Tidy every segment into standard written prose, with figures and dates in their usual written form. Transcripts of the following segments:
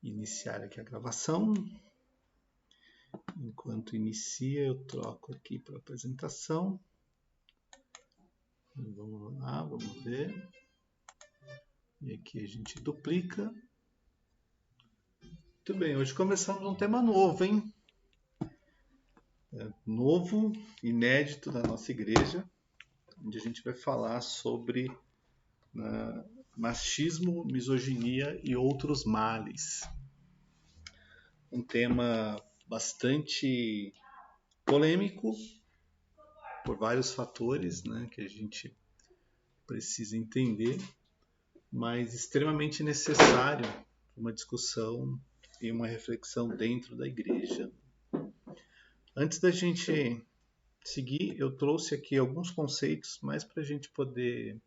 iniciar aqui a gravação. Enquanto inicia, eu troco aqui para apresentação. Vamos lá, vamos ver. E aqui a gente duplica. Muito bem, hoje começamos um tema novo, hein? Novo, inédito da nossa igreja, onde a gente vai falar sobre machismo, misoginia e outros males. Um tema bastante polêmico por vários fatores, né, que a gente precisa entender, mas extremamente necessário para uma discussão e uma reflexão dentro da igreja. Antes da gente seguir, eu trouxe aqui alguns conceitos, mais para a gente poder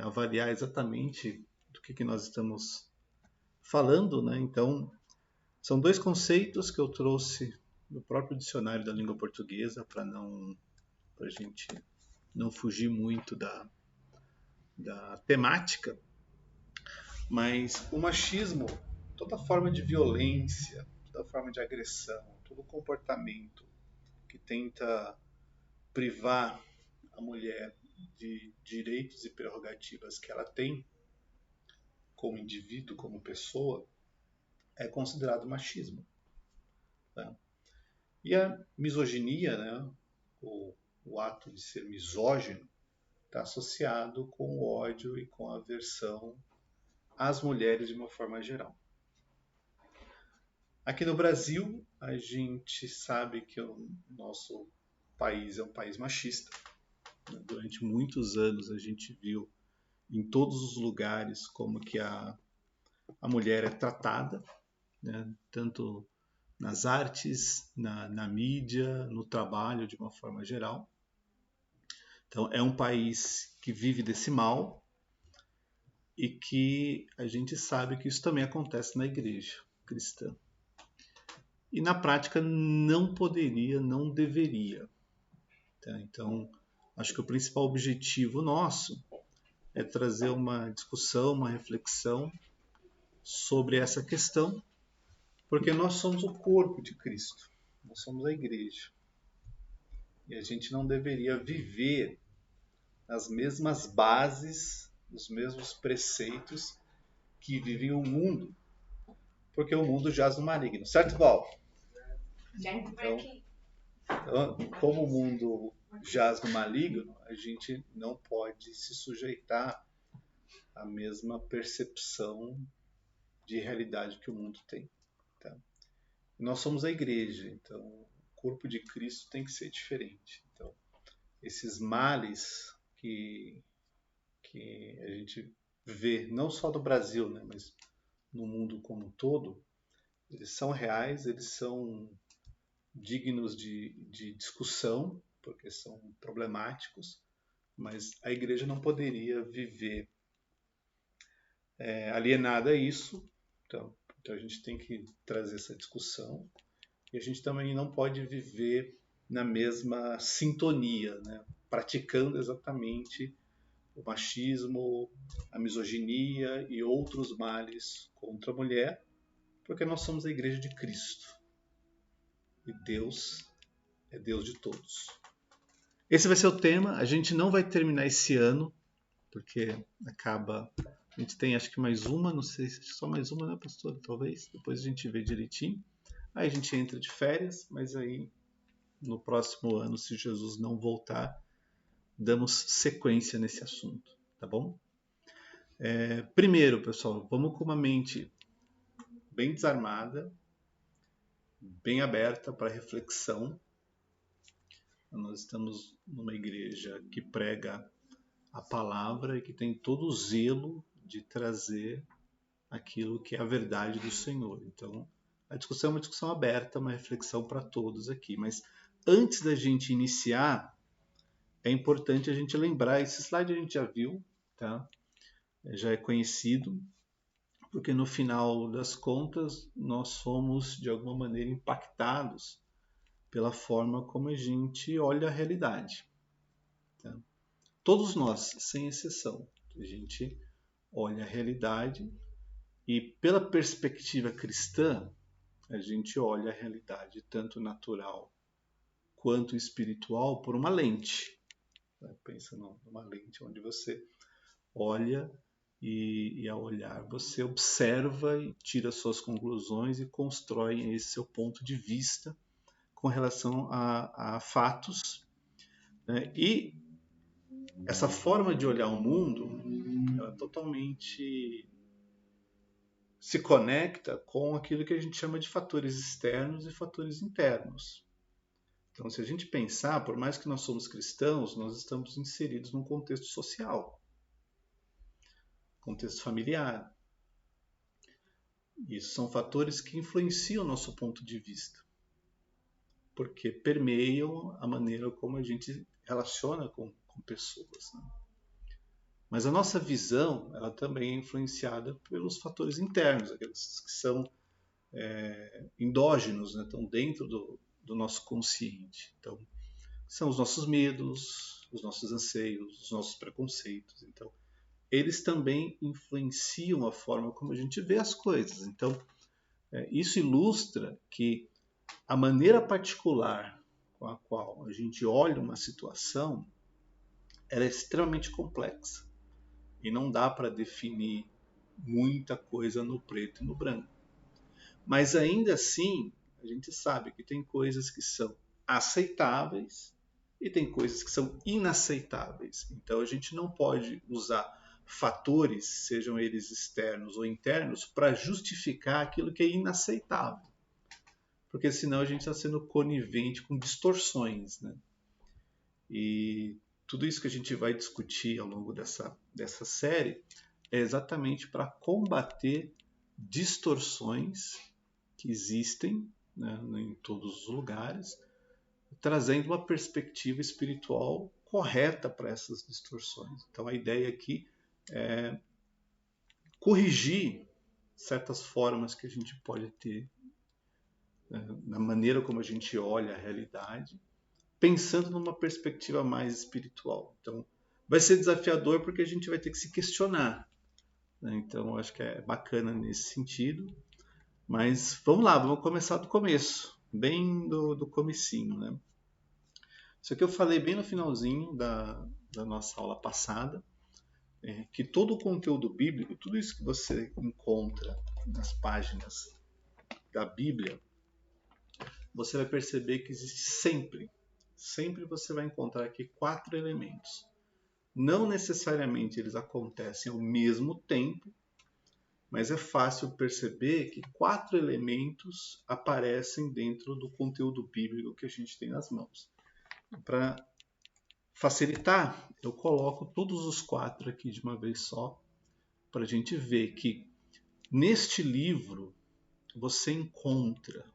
avaliar exatamente do que nós estamos falando, né? Então, são dois conceitos que eu trouxe do próprio dicionário da língua portuguesa para a gente não fugir muito da temática. Mas o machismo, toda forma de violência, toda forma de agressão, todo comportamento que tenta privar a mulher de direitos e prerrogativas que ela tem como indivíduo, como pessoa, é considerado machismo. Tá? E a misoginia, né, o ato de ser misógino, está associado com o ódio e com a aversão às mulheres de uma forma geral. Aqui no Brasil, a gente sabe que o nosso país é um país machista. Durante muitos anos a gente viu em todos os lugares como que a mulher é tratada, né? Tanto nas artes, na mídia, no trabalho de uma forma geral. Então é um país que vive desse mal e que a gente sabe que isso também acontece na igreja cristã. E na prática não poderia, não deveria. Tá? Então, acho que o principal objetivo nosso é trazer uma discussão, uma reflexão sobre essa questão, porque nós somos o corpo de Cristo, nós somos a igreja. E a gente não deveria viver nas mesmas bases, nos mesmos preceitos que vivem o mundo, porque o mundo jaz no maligno. Certo, Val? Então, como o mundo jaz no maligno, a gente não pode se sujeitar à mesma percepção de realidade que o mundo tem. Tá? Nós somos a igreja, então o corpo de Cristo tem que ser diferente. Então, esses males que a gente vê, não só no Brasil, né, mas no mundo como um todo, eles são reais, eles são dignos de discussão, porque são problemáticos, mas a igreja não poderia viver alienada a isso. Então a gente tem que trazer essa discussão e a gente também não pode viver na mesma sintonia, né? Praticando exatamente o machismo, a misoginia e outros males contra a mulher, porque nós somos a igreja de Cristo e Deus é Deus de todos. Esse vai ser o tema. A gente não vai terminar esse ano, porque acaba... A gente tem acho que mais uma, não sei se só mais uma, né, pastor? Talvez. Depois a gente vê direitinho. Aí a gente entra de férias, mas aí no próximo ano, se Jesus não voltar, damos sequência nesse assunto, tá bom? Primeiro, pessoal, vamos com uma mente bem desarmada, bem aberta para reflexão. Nós estamos numa igreja que prega a palavra e que tem todo o zelo de trazer aquilo que é a verdade do Senhor. Então, a discussão é uma discussão aberta, uma reflexão para todos aqui. Mas antes da gente iniciar, é importante a gente lembrar, esse slide a gente já viu, tá? Já é conhecido, porque no final das contas nós somos de alguma maneira impactados pela forma como a gente olha a realidade. Tá? Todos nós, sem exceção, a gente olha a realidade E pela perspectiva cristã, a gente olha a realidade tanto natural quanto espiritual por uma lente. Pensa numa lente onde você olha e ao olhar você observa e tira suas conclusões e constrói esse seu ponto de vista com relação a fatos, né? E essa forma de olhar o mundo, ela totalmente se conecta com aquilo que a gente chama de fatores externos e fatores internos. Então, se a gente pensar, por mais que nós somos cristãos, nós estamos inseridos num contexto social, contexto familiar. Isso são fatores que influenciam o nosso ponto de vista, porque permeiam a maneira como a gente relaciona com pessoas, né? Mas a nossa visão, ela também é influenciada pelos fatores internos, aqueles que são endógenos, né? Estão dentro do nosso consciente. Então, são os nossos medos, os nossos anseios, os nossos preconceitos. Então, eles também influenciam a forma como a gente vê as coisas. Então, isso ilustra que a maneira particular com a qual a gente olha uma situação, ela é extremamente complexa e não dá para definir muita coisa no preto e no branco. Mas ainda assim, a gente sabe que tem coisas que são aceitáveis e tem coisas que são inaceitáveis. Então a gente não pode usar fatores, sejam eles externos ou internos, para justificar aquilo que é inaceitável. Porque senão a gente está sendo conivente com distorções, né? E tudo isso que a gente vai discutir ao longo dessa série é exatamente para combater distorções que existem, né, em todos os lugares, trazendo uma perspectiva espiritual correta para essas distorções. Então a ideia aqui é corrigir certas formas que a gente pode ter, né, na maneira como a gente olha a realidade, pensando numa perspectiva mais espiritual. Então vai ser desafiador porque a gente vai ter que se questionar, né? Então acho que é bacana nesse sentido. Mas vamos lá, vamos começar do começo, bem do comecinho, né? Isso aqui eu falei bem no finalzinho da nossa aula passada, que todo o conteúdo bíblico, tudo isso que você encontra nas páginas da Bíblia, você vai perceber que existe sempre você vai encontrar aqui 4 elementos. Não necessariamente eles acontecem ao mesmo tempo, mas é fácil perceber que 4 elementos aparecem dentro do conteúdo bíblico que a gente tem nas mãos. Para facilitar, eu coloco todos os 4 aqui de uma vez só, para a gente ver que neste livro você encontra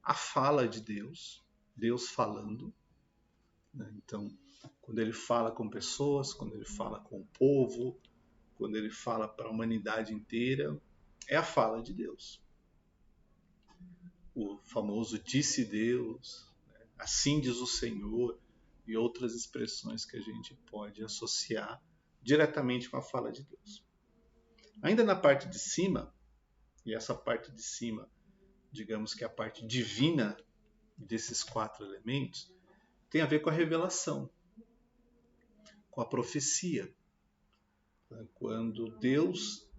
a fala de Deus, Deus falando, né? Então, quando ele fala com pessoas, quando ele fala com o povo, quando ele fala para a humanidade inteira, é a fala de Deus. O famoso disse Deus, né? Assim diz o Senhor, e outras expressões que a gente pode associar diretamente com a fala de Deus. Ainda na parte de cima, e essa parte de cima, digamos que é a parte divina desses 4 elementos, tem a ver com a revelação, com a profecia. Quando Deus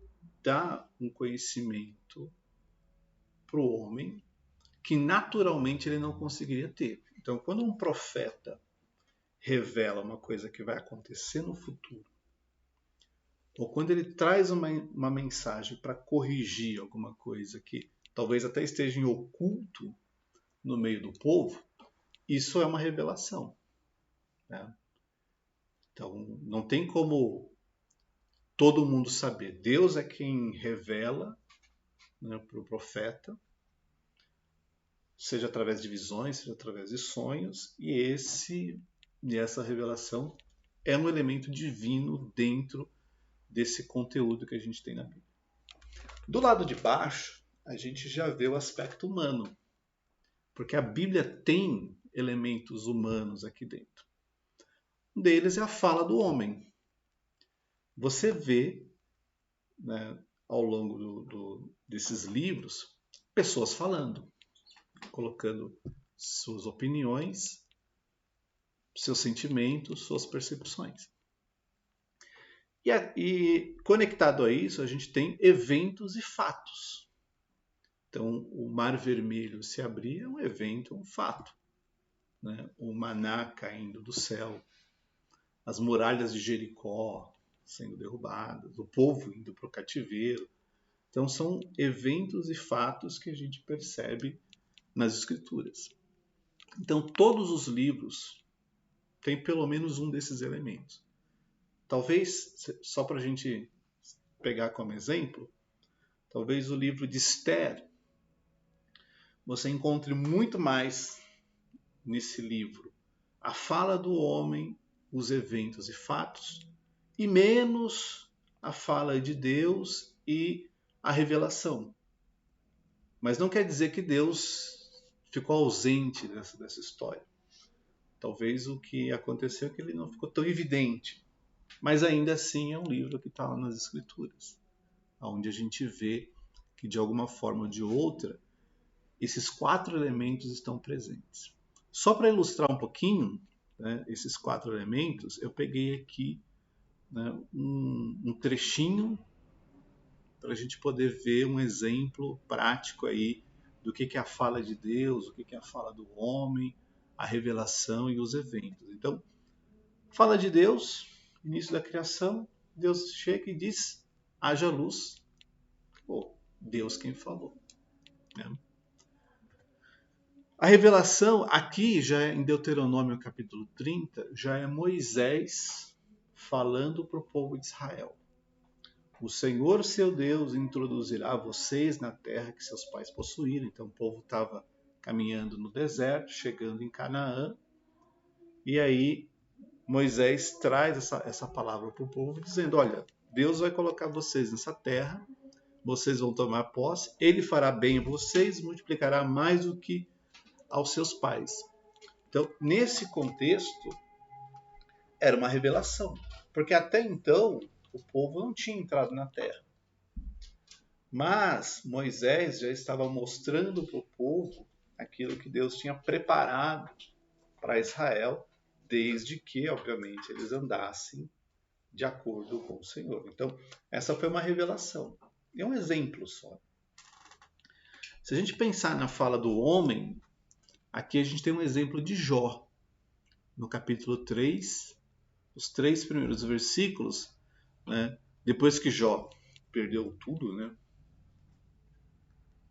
dá um conhecimento para o homem que naturalmente ele não conseguiria ter. Então, quando um profeta revela uma coisa que vai acontecer no futuro, ou quando ele traz uma mensagem para corrigir alguma coisa que talvez até esteja em oculto no meio do povo, isso é uma revelação, né? Então, não tem como todo mundo saber. Deus é quem revela, né, para o profeta, seja através de visões, seja através de sonhos, e essa revelação é um elemento divino dentro desse conteúdo que a gente tem na Bíblia. Do lado de baixo, a gente já vê o aspecto humano, porque a Bíblia tem elementos humanos aqui dentro. Um deles é a fala do homem. Você vê, né, ao longo desses livros, pessoas falando, colocando suas opiniões, seus sentimentos, suas percepções. E conectado a isso, a gente tem eventos e fatos. Então, o Mar Vermelho se abrir é um evento, um fato. Né? O maná caindo do céu, as muralhas de Jericó sendo derrubadas, o povo indo para o cativeiro. Então, são eventos e fatos que a gente percebe nas Escrituras. Então, todos os livros têm pelo menos um desses elementos. Talvez, só para a gente pegar como exemplo, talvez o livro de Esther, você encontre muito mais nesse livro a fala do homem, os eventos e fatos, e menos a fala de Deus e a revelação. Mas não quer dizer que Deus ficou ausente dessa história. Talvez o que aconteceu é que ele não ficou tão evidente. Mas ainda assim é um livro que está lá nas Escrituras, onde a gente vê que de alguma forma ou de outra, esses 4 elementos estão presentes. Só para ilustrar um pouquinho, né, esses 4 elementos, eu peguei aqui, né, um trechinho para a gente poder ver um exemplo prático aí do que é a fala de Deus, o que é a fala do homem, a revelação e os eventos. Então, fala de Deus, início da criação, Deus chega e diz, haja luz. Pô, Deus quem falou. Né? A revelação aqui, já em Deuteronômio capítulo 30, já é Moisés falando para o povo de Israel. O Senhor, seu Deus, introduzirá vocês na terra que seus pais possuíram. Então o povo estava caminhando no deserto, chegando em Canaã. E aí Moisés traz essa palavra para o povo, dizendo, olha, Deus vai colocar vocês nessa terra, vocês vão tomar posse, Ele fará bem a vocês, multiplicará mais do que aos seus pais. Então, nesse contexto, era uma revelação. Porque até então, o povo não tinha entrado na terra. Mas Moisés já estava mostrando para o povo aquilo que Deus tinha preparado para Israel, desde que, obviamente, eles andassem de acordo com o Senhor. Então, essa foi uma revelação. É um exemplo só. Se a gente pensar na fala do homem, aqui a gente tem um exemplo de Jó. No capítulo 3, os 3 primeiros versículos, né, depois que Jó perdeu tudo, né,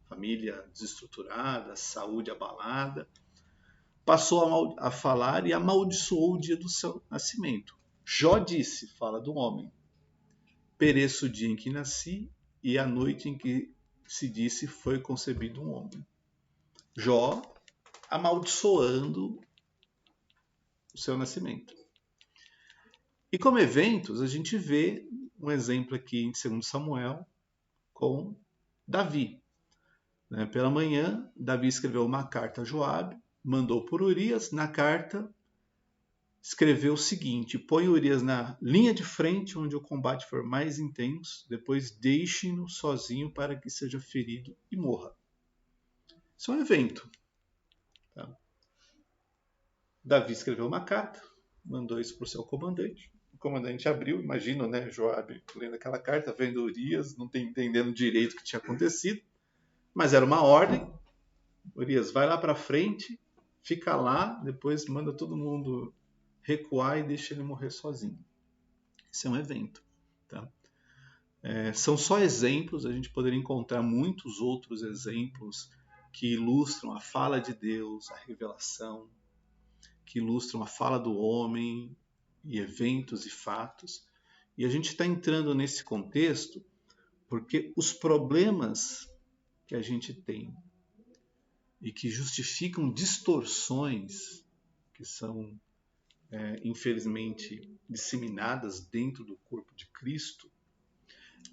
família desestruturada, saúde abalada, passou a falar e amaldiçoou o dia do seu nascimento. Jó disse, fala do homem, pereço o dia em que nasci e a noite em que se disse foi concebido um homem. Jó amaldiçoando o seu nascimento. E como eventos, a gente vê um exemplo aqui em 2 Samuel com Davi. Pela manhã, Davi escreveu uma carta a Joabe, mandou por Urias. Na carta, escreveu o seguinte: põe Urias na linha de frente, onde o combate for mais intenso, depois deixe-no sozinho para que seja ferido e morra. Isso é um evento. Tá? Davi escreveu uma carta, mandou isso para o seu comandante. O comandante abriu, imagina, né, Joabe lendo aquela carta, vendo Urias, não entendendo direito o que tinha acontecido, mas era uma ordem. Urias, vai lá para frente, fica lá, depois manda todo mundo recuar e deixa ele morrer sozinho. Isso é um evento. Tá? São só exemplos, a gente poderia encontrar muitos outros exemplos que ilustram a fala de Deus, a revelação, que ilustram a fala do homem, e eventos e fatos. E a gente está entrando nesse contexto porque os problemas que a gente tem e que justificam distorções que são, infelizmente, disseminadas dentro do corpo de Cristo,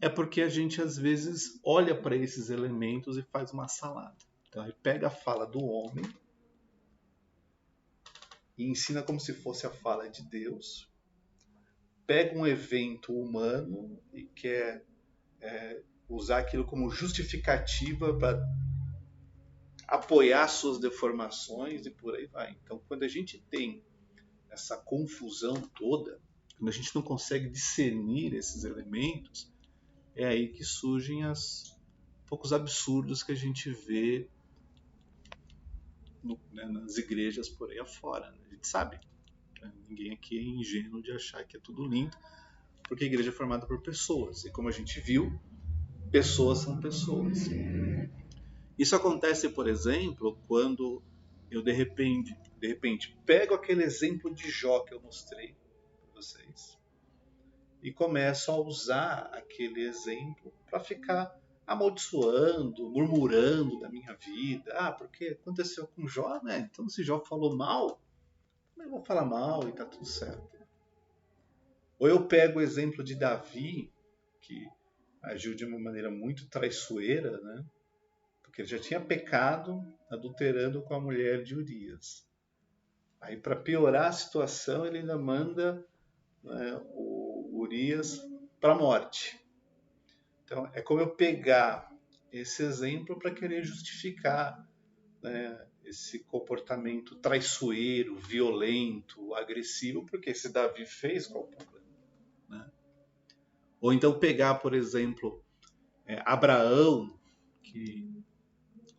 é porque a gente, às vezes, olha para esses elementos e faz uma salada. Então, ele pega a fala do homem e ensina como se fosse a fala de Deus, pega um evento humano e quer usar aquilo como justificativa para apoiar suas deformações e por aí vai. Então, quando a gente tem essa confusão toda, quando a gente não consegue discernir esses elementos, é aí que surgem os poucos absurdos que a gente vê nas igrejas por aí afora. Né? A gente sabe, né? Ninguém aqui é ingênuo de achar que é tudo lindo, porque a igreja é formada por pessoas. E como a gente viu, pessoas são pessoas. Isso acontece, por exemplo, quando eu de repente pego aquele exemplo de Jó que eu mostrei para vocês e começo a usar aquele exemplo para ficar amaldiçoando, murmurando da minha vida. Ah, porque aconteceu com Jó, né? Então se Jó falou mal, eu vou falar mal e tá tudo certo. Ou eu pego o exemplo de Davi, que agiu de uma maneira muito traiçoeira, né? Porque ele já tinha pecado adulterando com a mulher de Urias. Aí, para piorar a situação, ele ainda manda, né, o Urias para a morte. Então, é como eu pegar esse exemplo para querer justificar, né, esse comportamento traiçoeiro, violento, agressivo, porque se Davi fez, qual o problema? Né? Ou então pegar, por exemplo, Abraão, que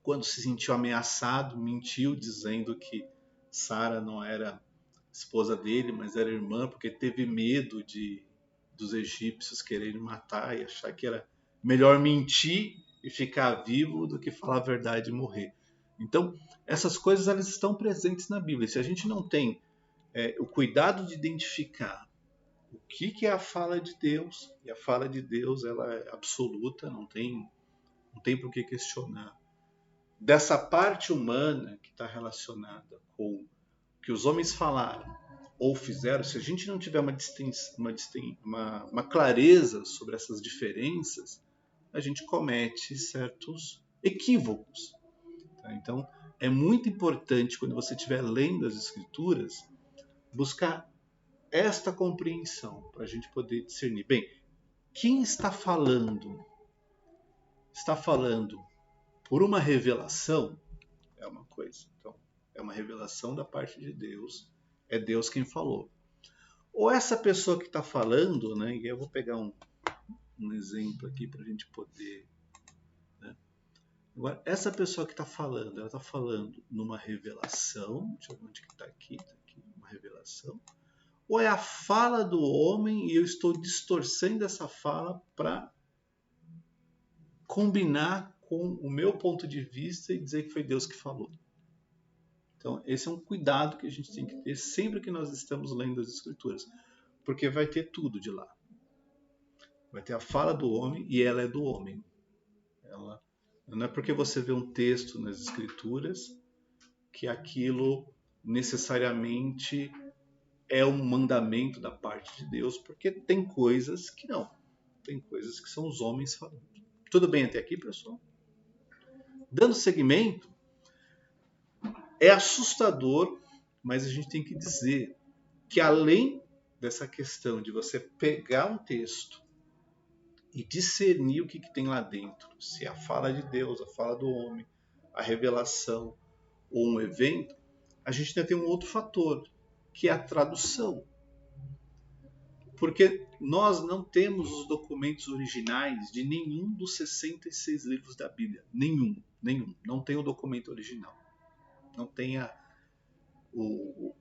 quando se sentiu ameaçado, mentiu dizendo que Sara não era esposa dele, mas era irmã, porque teve medo dos egípcios quererem matar e achar que era melhor mentir e ficar vivo do que falar a verdade e morrer. Então, essas coisas elas estão presentes na Bíblia. Se a gente não tem o cuidado de identificar o que é a fala de Deus, e a fala de Deus ela é absoluta, não tem por que questionar. Dessa parte humana que está relacionada com o que os homens falaram ou fizeram, se a gente não tiver uma clareza sobre essas diferenças, a gente comete certos equívocos. Tá? Então, é muito importante, quando você estiver lendo as Escrituras, buscar esta compreensão, para a gente poder discernir. Bem, quem está falando? Está falando por uma revelação? É uma coisa. Então, é uma revelação da parte de Deus. É Deus quem falou. Ou essa pessoa que está falando, né? E eu vou pegar um exemplo aqui para a gente poder. Né? Agora, essa pessoa que está falando, ela está falando numa revelação. Deixa eu ver onde que está aqui. Está aqui, uma revelação. Ou é a fala do homem e eu estou distorcendo essa fala para combinar com o meu ponto de vista e dizer que foi Deus que falou. Então, esse é um cuidado que a gente tem que ter sempre que nós estamos lendo as Escrituras, porque vai ter tudo de lá. Vai ter a fala do homem e ela é do homem. Ela, não é porque você vê um texto nas Escrituras que aquilo necessariamente é um mandamento da parte de Deus, porque tem coisas que não. Tem coisas que são os homens falando. Tudo bem até aqui, pessoal? Dando seguimento, é assustador, mas a gente tem que dizer que além dessa questão de você pegar um texto e discernir o que tem lá dentro, se é a fala de Deus, a fala do homem, a revelação ou um evento, a gente ainda tem um outro fator, que é a tradução. Porque nós não temos os documentos originais de nenhum dos 66 livros da Bíblia. Nenhum. Não tem o documento original. Não tem o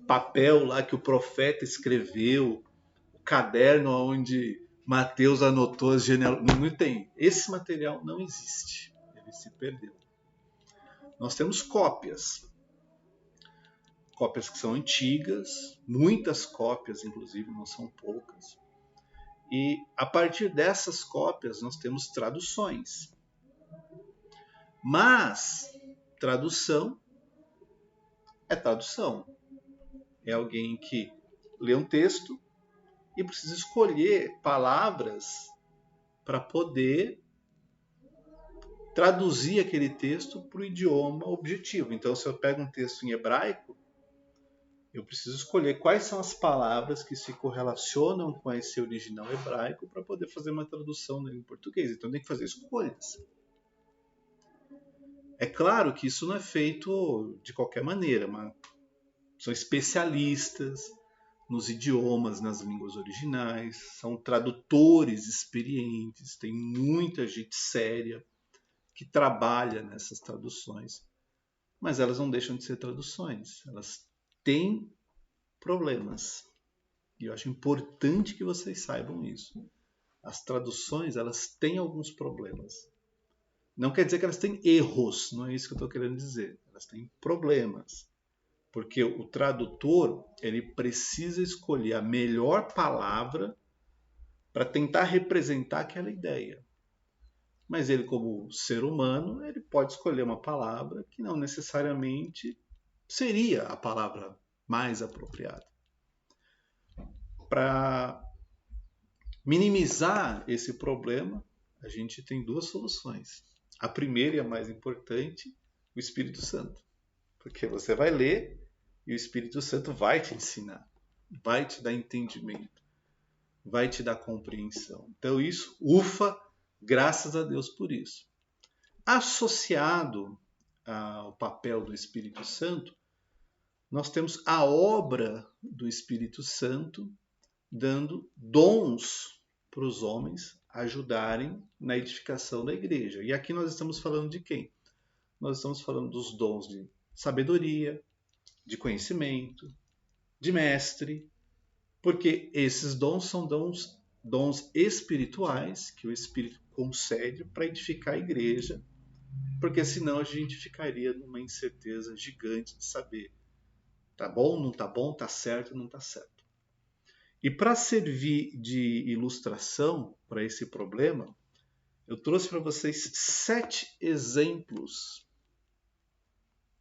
papel lá que o profeta escreveu, o caderno onde Mateus anotou as genealogias. Não tem. Esse material não existe. Ele se perdeu. Nós temos cópias. Cópias que são antigas, muitas cópias, inclusive, não são poucas. E a partir dessas cópias nós temos traduções. Mas tradução é tradução. É alguém que lê um texto e precisa escolher palavras para poder traduzir aquele texto para o idioma objetivo. Então, se eu pego um texto em hebraico, eu preciso escolher quais são as palavras que se correlacionam com esse original hebraico para poder fazer uma tradução em português. Então tem que fazer escolhas. É claro que isso não é feito de qualquer maneira, mas são especialistas nos idiomas, nas línguas originais, são tradutores experientes, tem muita gente séria que trabalha nessas traduções, mas elas não deixam de ser traduções, elas têm problemas. E eu acho importante que vocês saibam isso. As traduções, elas têm alguns problemas. Não quer dizer que elas têm erros, não é isso que eu estou querendo dizer. Elas têm problemas. Porque o tradutor, ele precisa escolher a melhor palavra para tentar representar aquela ideia. Mas ele, como ser humano, ele pode escolher uma palavra que não necessariamente seria a palavra mais apropriada. Para minimizar esse problema, a gente tem duas soluções. A primeira e a mais importante, o Espírito Santo. Porque você vai ler e o Espírito Santo vai te ensinar, vai te dar entendimento, vai te dar compreensão. Então isso, ufa, graças a Deus por isso. Associado ao papel do Espírito Santo, nós temos a obra do Espírito Santo dando dons para os homens ajudarem na edificação da igreja. E aqui nós estamos falando de quem? Nós estamos falando dos dons de sabedoria, de conhecimento, de mestre, porque esses dons são dons espirituais que o Espírito concede para edificar a igreja, porque senão a gente ficaria numa incerteza gigante de saber tá bom, não tá bom, tá certo, não tá certo. E para servir de ilustração para esse problema, eu trouxe para vocês 7 exemplos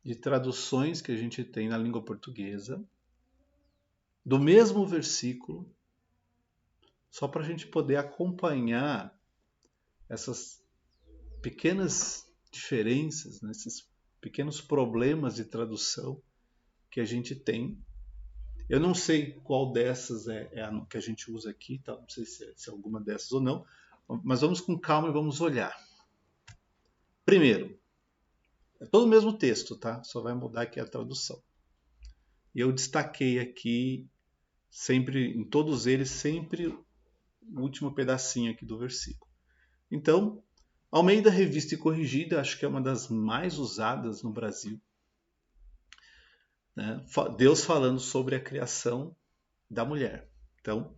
de traduções que a gente tem na língua portuguesa, do mesmo versículo, só para a gente poder acompanhar essas pequenas diferenças, né, esses pequenos problemas de tradução que a gente tem. Eu não sei qual dessas é a que a gente usa aqui, tá? Não sei se é alguma dessas ou não, mas vamos com calma e vamos olhar. Primeiro, é todo o mesmo texto, tá? Só vai mudar aqui a tradução. E eu destaquei aqui, sempre, em todos eles, sempre o último pedacinho aqui do versículo. Então, Almeida Revista e Corrigida, acho que é uma das mais usadas no Brasil. Né? Deus falando sobre a criação da mulher. Então,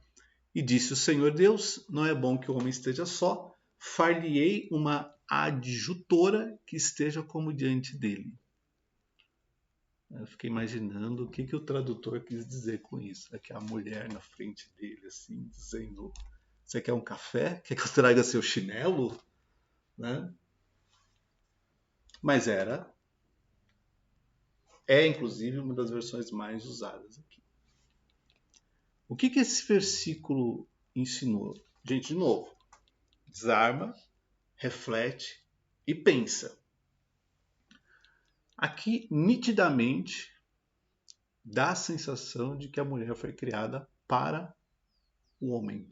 e disse o Senhor Deus, não é bom que o homem esteja só, far-lhe-ei uma adjutora que esteja como diante dele. Eu fiquei imaginando o que o tradutor quis dizer com isso. É que a mulher na frente dele, assim, dizendo: você quer um café? Quer que eu traga seu chinelo? Né? Mas é inclusive uma das versões mais usadas aqui. O que esse versículo ensinou? Gente, de novo, desarma, reflete e pensa. Aqui, nitidamente, dá a sensação de que a mulher foi criada para o homem.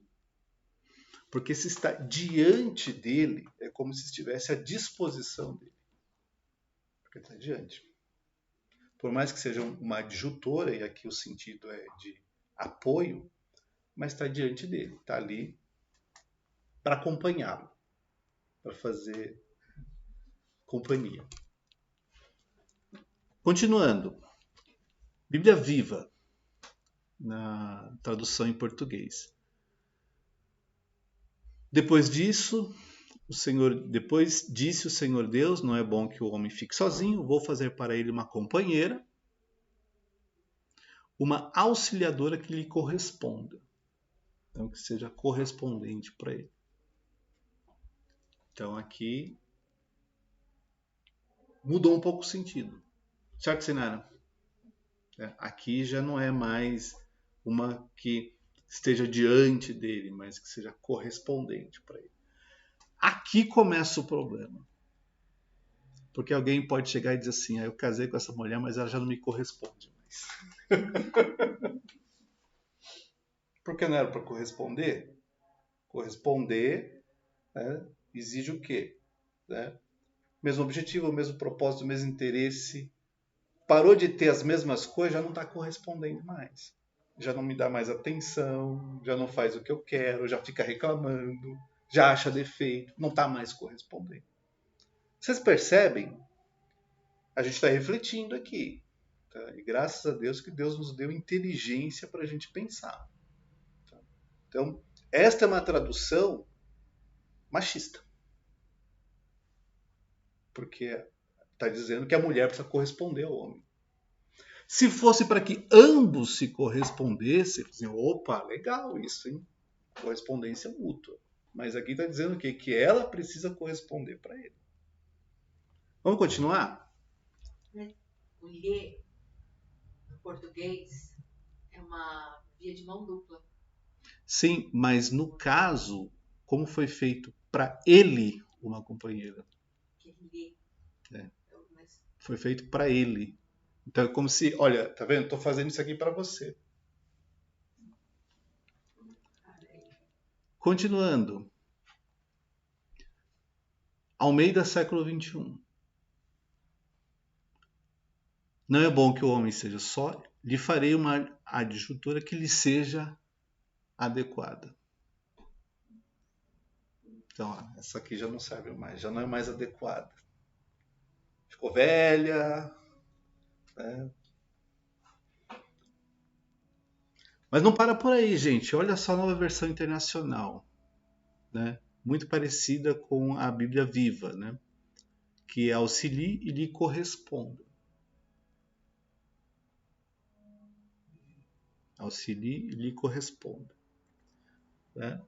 Porque se está diante dele, é como se estivesse à disposição dele. Porque está diante. Por mais que seja uma adjutora, e aqui o sentido é de apoio, mas está diante dele, está ali para acompanhá-lo, para fazer companhia. Continuando, Bíblia Viva, na tradução em português. Depois disse o Senhor Deus, não é bom que o homem fique sozinho, vou fazer para ele uma companheira, uma auxiliadora que lhe corresponda. Então, que seja correspondente para ele. Então, aqui mudou um pouco o sentido. Certo, Sinara? Aqui já não é mais uma que esteja diante dele, mas que seja correspondente para ele. Aqui começa o problema. Porque alguém pode chegar e dizer assim, eu casei com essa mulher, mas ela já não me corresponde mais. Porque não era para corresponder? Corresponder, né, exige o quê? Né? Mesmo objetivo, o mesmo propósito, o mesmo interesse. Parou de ter as mesmas coisas, já não está correspondendo mais. Já não me dá mais atenção, já não faz o que eu quero, já fica reclamando, já acha defeito, não está mais correspondendo. Vocês percebem? A gente está refletindo aqui. Tá? E graças a Deus que Deus nos deu inteligência para a gente pensar. Tá? Então, esta é uma tradução machista. Porque está dizendo que a mulher precisa corresponder ao homem. Se fosse para que ambos se correspondessem, assim, opa, legal isso, hein? Correspondência mútua. Mas aqui está dizendo o quê? Que ela precisa corresponder para ele. Vamos continuar? O lhe, no português, é uma via de mão dupla. Sim, mas no caso, como foi feito para ele uma companheira? Que lhe. É. Foi feito para ele. Então é como se, olha, tá vendo? Estou fazendo isso aqui para você. Continuando. Almeida, século XXI. Não é bom que o homem seja só, lhe farei uma adjuntura que lhe seja adequada. Então, ó, essa aqui já não serve mais, já não é mais adequada. Ficou velha, né? Mas não para por aí, gente. Olha só a nova versão internacional, né? Muito parecida com a Bíblia Viva, né? Que auxilie e lhe corresponda. Auxilie e lhe corresponda. Né?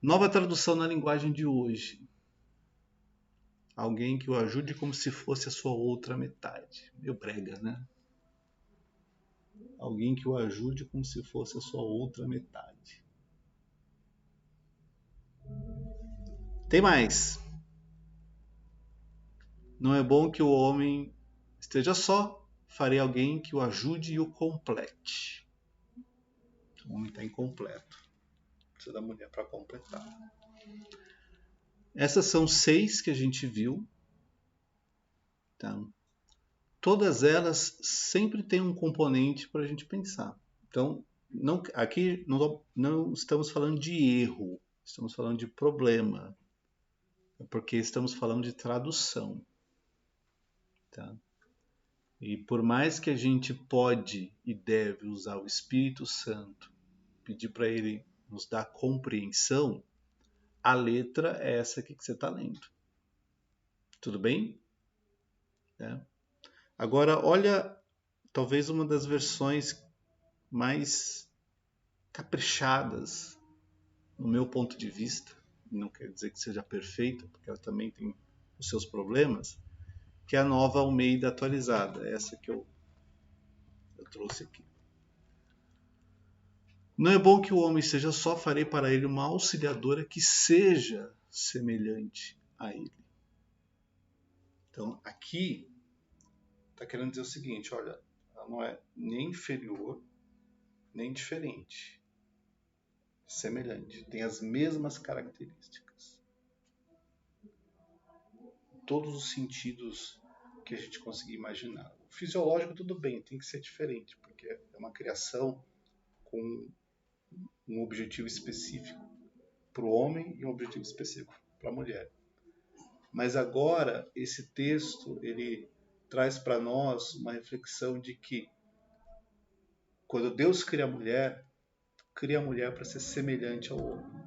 Nova tradução na linguagem de hoje. Alguém que o ajude como se fosse a sua outra metade. Meio brega, né? Alguém que o ajude como se fosse a sua outra metade. Tem mais. Não é bom que o homem esteja só, farei alguém que o ajude e o complete. O homem está incompleto. Precisa da mulher para completar. Essas são 6 que a gente viu. Tá? Todas elas sempre têm um componente para a gente pensar. Então, aqui não estamos falando de erro, estamos falando de problema, porque estamos falando de tradução. Tá? E por mais que a gente pode e deve usar o Espírito Santo, pedir para ele nos dar compreensão, a letra é essa aqui que você está lendo. Tudo bem? É. Agora, olha, talvez uma das versões mais caprichadas, no meu ponto de vista, não quer dizer que seja perfeita, porque ela também tem os seus problemas, que é a nova Almeida atualizada, essa que eu trouxe aqui. Não é bom que o homem seja só, farei para ele uma auxiliadora que seja semelhante a ele. Então, aqui está querendo dizer o seguinte, olha, ela não é nem inferior, nem diferente. Semelhante, tem as mesmas características. Todos os sentidos que a gente conseguir imaginar. O fisiológico, tudo bem, tem que ser diferente, porque é uma criação com um objetivo específico para o homem e um objetivo específico para a mulher. Mas agora, esse texto, ele traz para nós uma reflexão de que quando Deus cria a mulher para ser semelhante ao homem.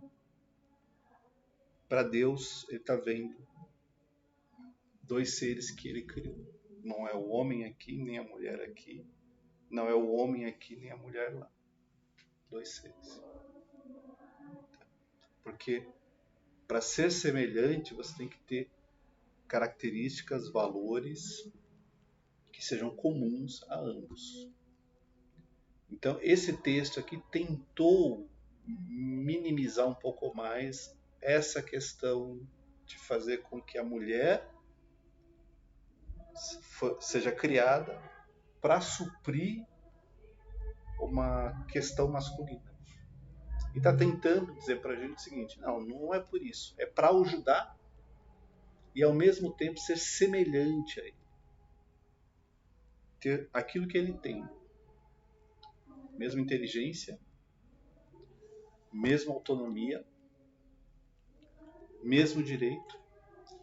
Para Deus, ele está vendo 2 seres que ele criou. Não é o homem aqui, nem a mulher aqui. Não é o homem aqui, nem a mulher lá. 2 seres. Porque para ser semelhante, você tem que ter características, valores que sejam comuns a ambos. Então, esse texto aqui tentou minimizar um pouco mais essa questão de fazer com que a mulher seja criada para suprir uma questão masculina. E está tentando dizer para a gente o seguinte: não é por isso. É para ajudar e ao mesmo tempo ser semelhante a ele. Ter aquilo que ele tem. Mesma inteligência, mesma autonomia, mesmo direito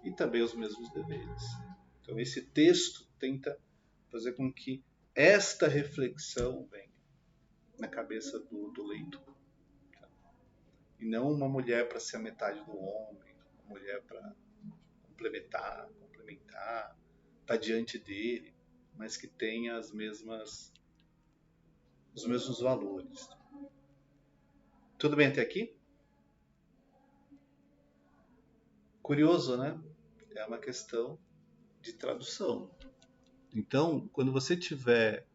e também os mesmos deveres. Então esse texto tenta fazer com que esta reflexão venha na cabeça do leitor. E não uma mulher para ser a metade do homem, uma mulher para complementar, estar diante dele, mas que tenha os mesmos valores. Tudo bem até aqui? Curioso, né? É uma questão de tradução. Então, quando você estiver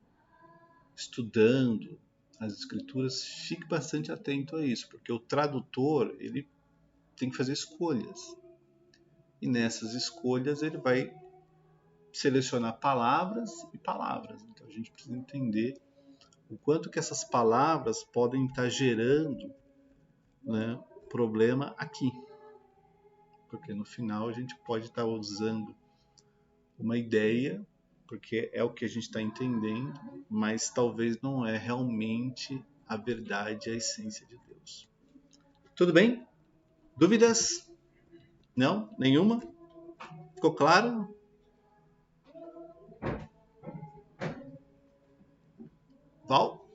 estudando as escrituras, fique bastante atento a isso, porque o tradutor, ele tem que fazer escolhas. E nessas escolhas ele vai selecionar palavras e palavras. Então a gente precisa entender o quanto que essas palavras podem estar gerando, né, problema aqui. Porque no final a gente pode estar usando uma ideia, porque é o que a gente está entendendo, mas talvez não é realmente a verdade, a essência de Deus. Tudo bem? Dúvidas? Não? Nenhuma? Ficou claro? Val?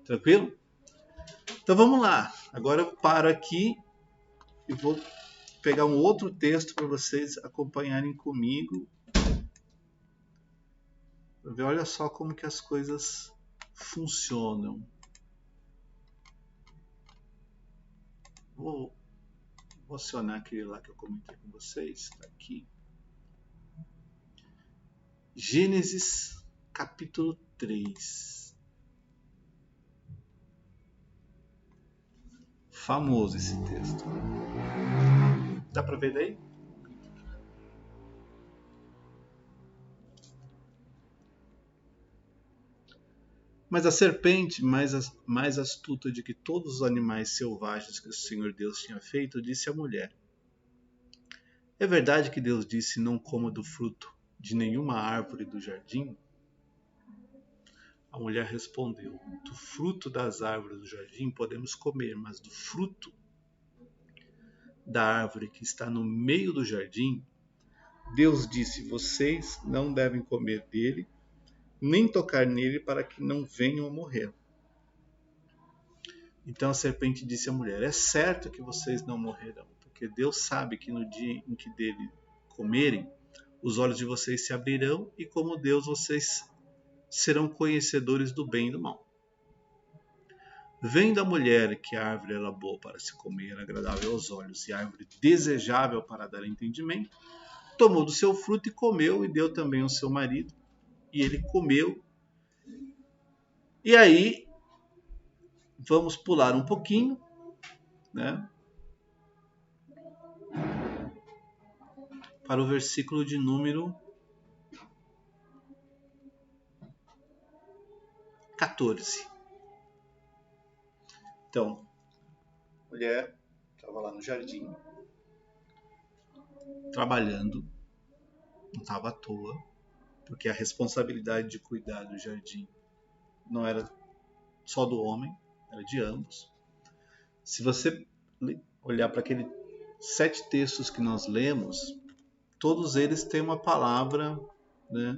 Tranquilo? Então vamos lá. Agora eu paro aqui e vou pegar um outro texto para vocês acompanharem comigo. Olha só como que as coisas funcionam. Vou acionar aquele lá que eu comentei com vocês. Está aqui. Gênesis capítulo 3. Famoso esse texto. Dá para ver daí? Mas a serpente, mais astuta de que todos os animais selvagens que o Senhor Deus tinha feito, disse à mulher: é verdade que Deus disse: não coma do fruto de nenhuma árvore do jardim? A mulher respondeu: do fruto das árvores do jardim podemos comer, mas do fruto da árvore que está no meio do jardim, Deus disse: vocês não devem comer dele, nem tocar nele, para que não venham a morrer. Então a serpente disse à mulher: é certo que vocês não morrerão, porque Deus sabe que no dia em que dele comerem, os olhos de vocês se abrirão e, como Deus, vocês serão conhecedores do bem e do mal. Vendo a mulher que a árvore era boa para se comer, agradável aos olhos, e a árvore desejável para dar entendimento, tomou do seu fruto e comeu, e deu também ao seu marido, e ele comeu. E aí, vamos pular um pouquinho, né, para o versículo de número 14. Então, a mulher estava lá no jardim, trabalhando, não estava à toa, porque a responsabilidade de cuidar do jardim não era só do homem, era de ambos. Se você olhar para aqueles 7 textos que nós lemos, todos eles têm uma palavra, né,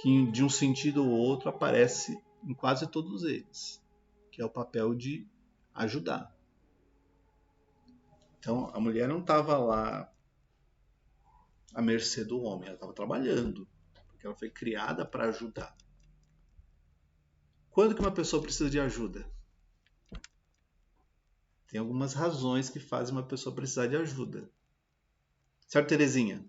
que de um sentido ou outro aparece em quase todos eles, que é o papel de ajudar. Então a mulher não estava lá à mercê do homem, ela estava trabalhando, porque ela foi criada para ajudar. Quando que uma pessoa precisa de ajuda? Tem algumas razões que fazem uma pessoa precisar de ajuda. Certo, Terezinha?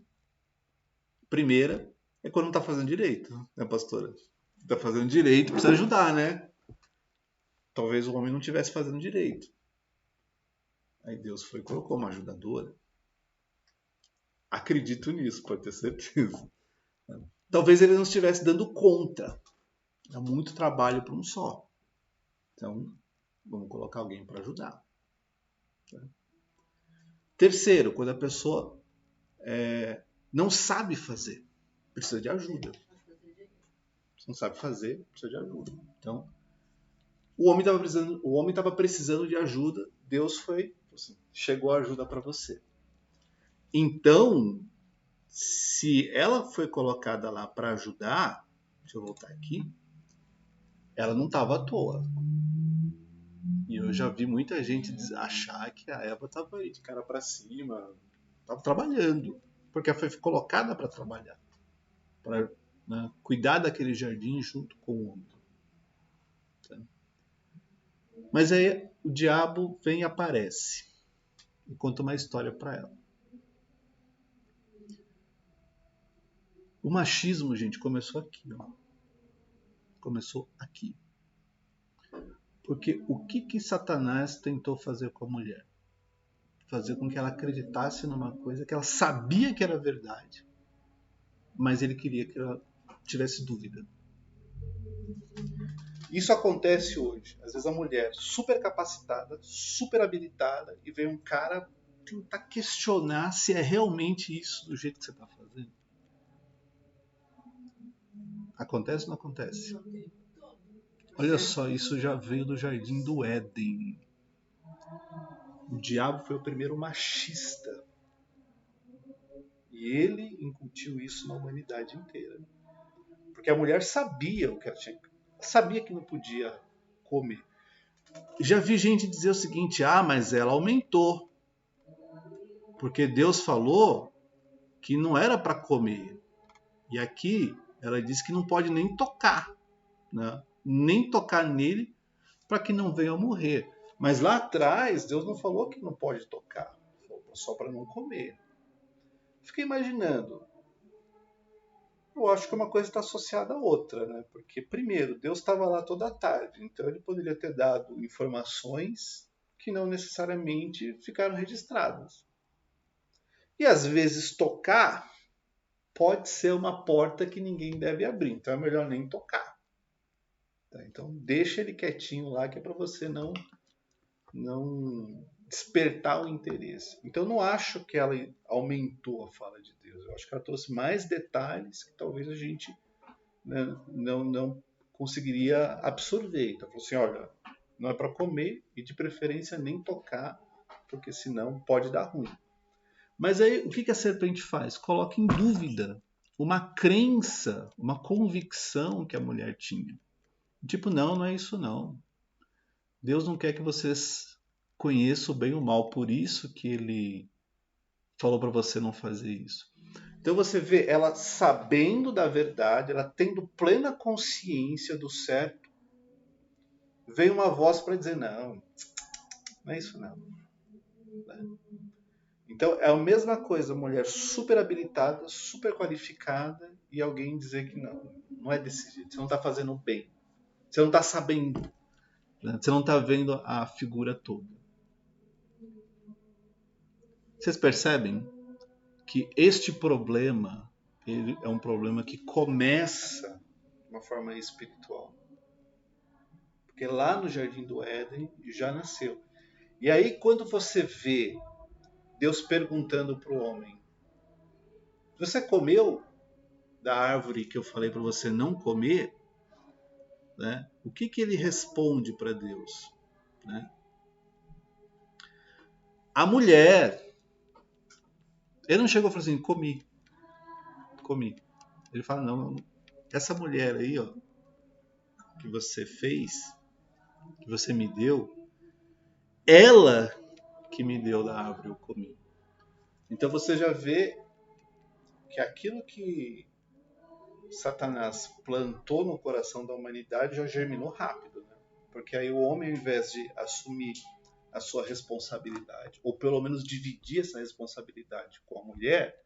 Primeira é quando não está fazendo direito, né, pastora? Está fazendo direito, precisa ajudar, né? Talvez o homem não estivesse fazendo direito. Aí Deus foi e colocou uma ajudadora. Acredito nisso, pode ter certeza. Talvez ele não estivesse dando conta. É muito trabalho para um só. Então, vamos colocar alguém para ajudar. Terceiro, quando a pessoa não sabe fazer, precisa de ajuda. Se não sabe fazer, precisa de ajuda. Então, o homem estava precisando de ajuda, Deus chegou a ajuda para você. Então, se ela foi colocada lá para ajudar, deixa eu voltar aqui, ela não estava à toa. E eu já vi muita gente achar que a Eva estava aí de cara para cima, estava trabalhando, porque ela foi colocada para trabalhar, para cuidar daquele jardim junto com o homem. Mas aí o diabo vem e aparece e conta uma história para ela. O machismo, gente, começou aqui, ó. Começou aqui. Porque o que Satanás tentou fazer com a mulher? Fazer com que ela acreditasse numa coisa que ela sabia que era verdade, mas ele queria que ela tivesse dúvida. Isso acontece hoje. Às vezes a mulher super capacitada, super habilitada, e vem um cara tentar questionar se é realmente isso do jeito que você está fazendo. Acontece ou não acontece? Olha só, isso já veio do Jardim do Éden. O diabo foi o primeiro machista. E ele incutiu isso na humanidade inteira. Porque a mulher sabia o que ela tinha. Sabia que não podia comer. Já vi gente dizer o seguinte: mas ela aumentou. Porque Deus falou que não era para comer. E aqui ela diz que não pode nem tocar. Né? Nem tocar nele para que não venha a morrer. Mas lá atrás, Deus não falou que não pode tocar. Falou só para não comer. Fiquei imaginando. Eu acho que uma coisa está associada à outra, né? Porque, primeiro, Deus estava lá toda a tarde, então ele poderia ter dado informações que não necessariamente ficaram registradas. E, às vezes, tocar pode ser uma porta que ninguém deve abrir, então é melhor nem tocar. Então, deixa ele quietinho lá, que é para você não despertar o interesse. Então, eu não acho que ela aumentou a fala de Deus. Eu acho que ela trouxe mais detalhes que talvez a gente não conseguiria absorver. Então, falou assim, olha, não é para comer e de preferência nem tocar, porque senão pode dar ruim. Mas aí, o que a serpente faz? Coloca em dúvida uma crença, uma convicção que a mulher tinha. Tipo, não é isso não. Deus não quer que vocês conheçam o bem ou o mal, por isso que ele falou para você não fazer isso. Então você vê ela sabendo da verdade, ela tendo plena consciência do certo, vem uma voz para dizer, não é isso não. Então é a mesma coisa, mulher super habilitada, super qualificada, e alguém dizer que não é desse jeito, você não está fazendo bem, você não está sabendo, você não está vendo a figura toda. Vocês percebem que este problema ele é um problema que começa de uma forma espiritual. Porque lá no Jardim do Éden já nasceu. E aí quando você vê Deus perguntando para o homem, você comeu da árvore que eu falei para você não comer? Né? O que ele responde para Deus? Né? A mulher, ele não chegou e falou assim, comi. Ele fala, não, essa mulher aí, ó, que você fez, que você me deu, ela que me deu da árvore eu comi. Então você já vê que aquilo que Satanás plantou no coração da humanidade já germinou rápido, né? Porque aí o homem, ao invés de assumir a sua responsabilidade, ou pelo menos dividir essa responsabilidade com a mulher,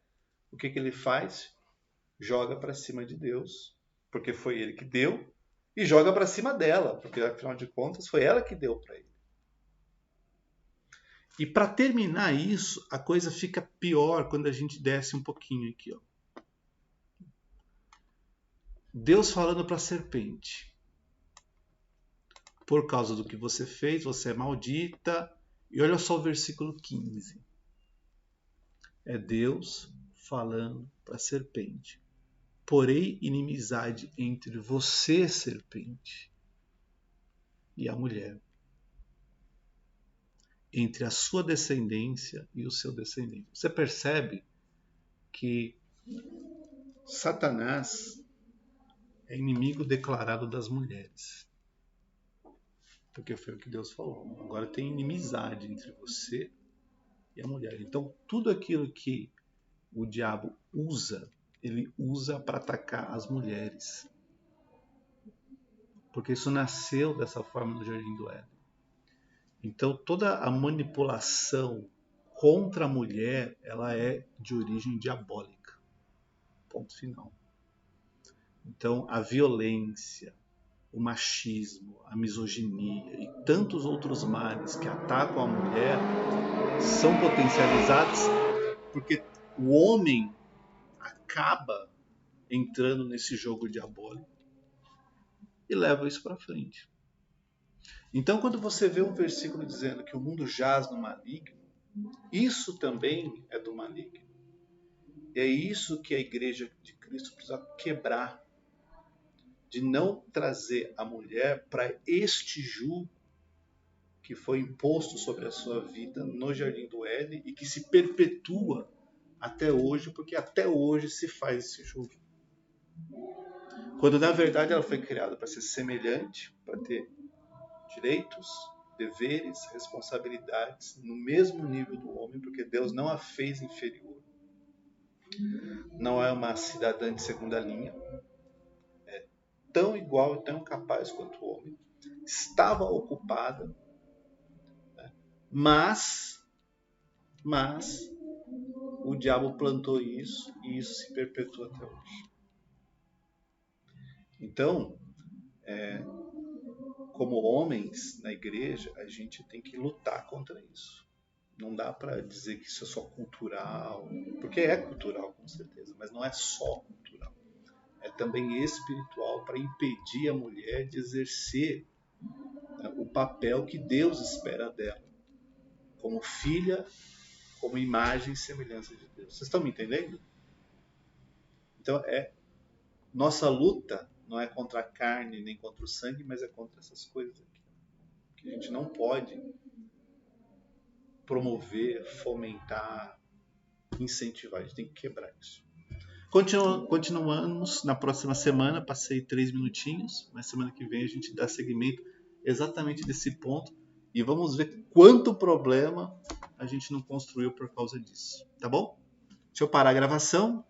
o que ele faz? Joga para cima de Deus, porque foi ele que deu, e joga para cima dela, porque afinal de contas foi ela que deu para ele. E para terminar isso, a coisa fica pior quando a gente desce um pouquinho aqui, ó. Deus falando para a serpente: por causa do que você fez, você é maldita. E olha só o versículo 15. É Deus falando para a serpente: porém inimizade entre você, serpente, e a mulher, entre a sua descendência e o seu descendente. Você percebe que Satanás é inimigo declarado das mulheres. Porque foi o que Deus falou. Agora tem inimizade entre você e a mulher. Então, tudo aquilo que o diabo usa, ele usa para atacar as mulheres. Porque isso nasceu dessa forma no Jardim do Éden. Então, toda a manipulação contra a mulher, ela é de origem diabólica. Ponto final. Então, a violência, o machismo, a misoginia e tantos outros males que atacam a mulher são potencializados porque o homem acaba entrando nesse jogo diabólico e leva isso para frente. Então, quando você vê um versículo dizendo que o mundo jaz no maligno, isso também é do maligno. E é isso que a Igreja de Cristo precisa quebrar, de não trazer a mulher para este jugo que foi imposto sobre a sua vida no Jardim do Éden e que se perpetua até hoje, porque até hoje se faz esse jugo. Quando na verdade ela foi criada para ser semelhante, para ter direitos, deveres, responsabilidades no mesmo nível do homem, porque Deus não a fez inferior. Não é uma cidadã de segunda linha. É tão igual e tão capaz quanto o homem. Estava ocupada, né? mas o diabo plantou isso e isso se perpetua até hoje. Então, como homens na igreja, a gente tem que lutar contra isso. Não dá para dizer que isso é só cultural, porque é cultural com certeza, mas não é só cultural. É também espiritual para impedir a mulher de exercer, né, o papel que Deus espera dela, como filha, como imagem e semelhança de Deus. Vocês estão me entendendo? Então, nossa luta não é contra a carne nem contra o sangue, mas é contra essas coisas aqui, que a gente não pode promover, fomentar, incentivar. A gente tem que quebrar isso. Continuamos na próxima semana. Passei 3 minutinhos, mas semana que vem a gente dá seguimento exatamente desse ponto e vamos ver quanto problema a gente não construiu por causa disso. Tá bom? Deixa eu parar a gravação